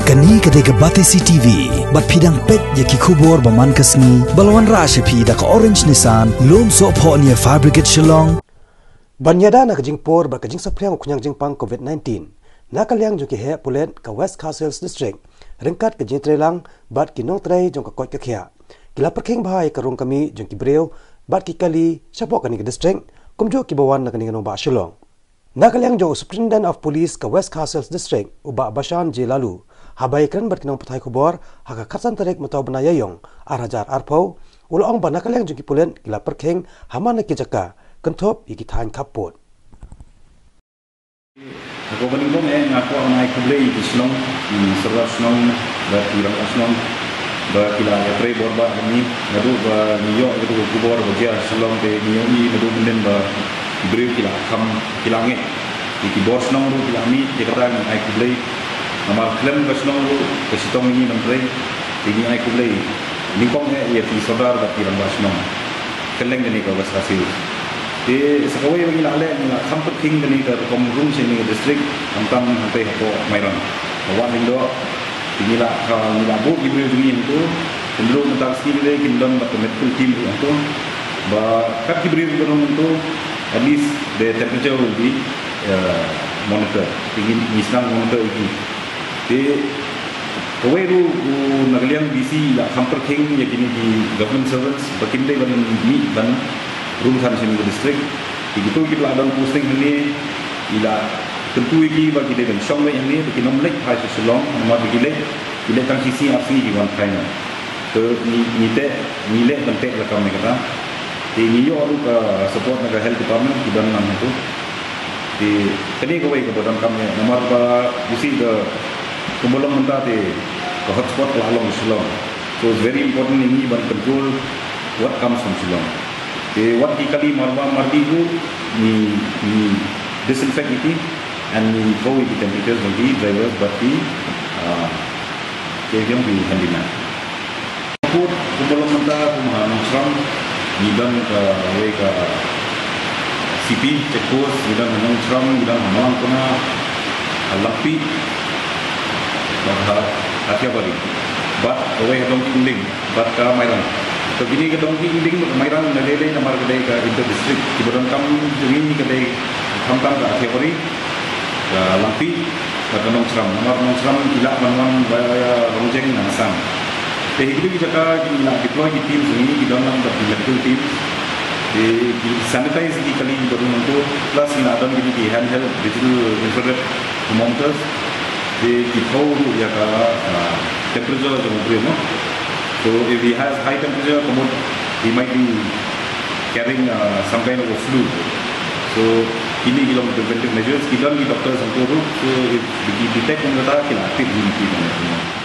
Kani kadega Batesi TV, bat pidang pet ya ki kubor baman kasni, balwan rashe pi da ka orange nisan, lom so po niya fabricate shillong. Banyada na kajing por ba kajing sapriang kunyang jingpang COVID-19. Nakaliang jong ki he pulen ka West Castles District. Ringkat kajing trelang bat ki nong tray jong ka kot ka kya. Kila perking bahai karung kami jong ki breu bat ki kali syapok kani ka district, kumjo ki bawan na kani kanong ba shillong. Nakaliang jong Superintendent of Police ka West Castles District uba Bashan J. Lalu habai kan berkinong patay kubor haka katsan tarik mataw banayayong arajar arpaw uloong ba nakaliang jong ki pulen kila perking haman na kijaka kentop ikitain kapot. Ako baling ko ngaku ang naikublay islong serap slong ba tirang slong ba kila pre borba kami ngadu ba niyo itu kubor ba dia slong te niyo ni ngadu benden ba beri kila kam kilange iki bor slong ru kila mi dia kata naikublay amal klem ba slong ru kesitong ini namre ini naikublay lingkong ya ti saudar ba tirang ba slong keleng ni ka bas hasil di sekawai bagi nak leh nak hampir king ni ke komrum sini district tentang sampai apa mairan awak lindo inilah kalau nak buat ibu begini itu cenderung tentang skill dia kindon atau medical team itu bah kat ibu itu at least the temperature will be monitor ingin misang monitor ini di kawai tu nagaliang busy lah hampir king ya kini di government servants berkinde ban meet ban room kan sini district begitu kita ada posting ini ila tentu iki bagi dia dan song ini bagi nomlek hai selong nomor bagi le transisi api di one final ke ni nilai penting lah kami kata di yo aru ke support naga health department di dalam itu di kini kau ke badan kami nomor ba isi the kembali mentah di ke hotspot lalu selong so it's very important ini ban control what comes from selong what kali mardi itu ni disinfect itu and ni go with the temperatures of the drivers but the yang di handyman. Put sebelum mentah pemahaman seram ni dan ke CP check post ni dan menang seram ni dan malang kena lapi bahasa hati apa ni? But away dong tingling, but kamairan. So gini ke dong tingling kamairan nalele namar kedai ke inter district. Kibaran kami ini kedai kamtam ke hati apa ni? Lapi berkenong seram, nomor seram tidak menemukan bayar rojeng nasam. Jadi itu kita deploy di tim ini di dalam medical team. Di sanitize di kali baru untuk plus ini ada di handheld digital infrared thermometers. Di tahu ya ke temperature yang berapa. So if he has high temperature, he might be carrying some kind of a flu. So ini kita preventive measures kita ni doktor sangkuru so if detect kita kita aktif di mana.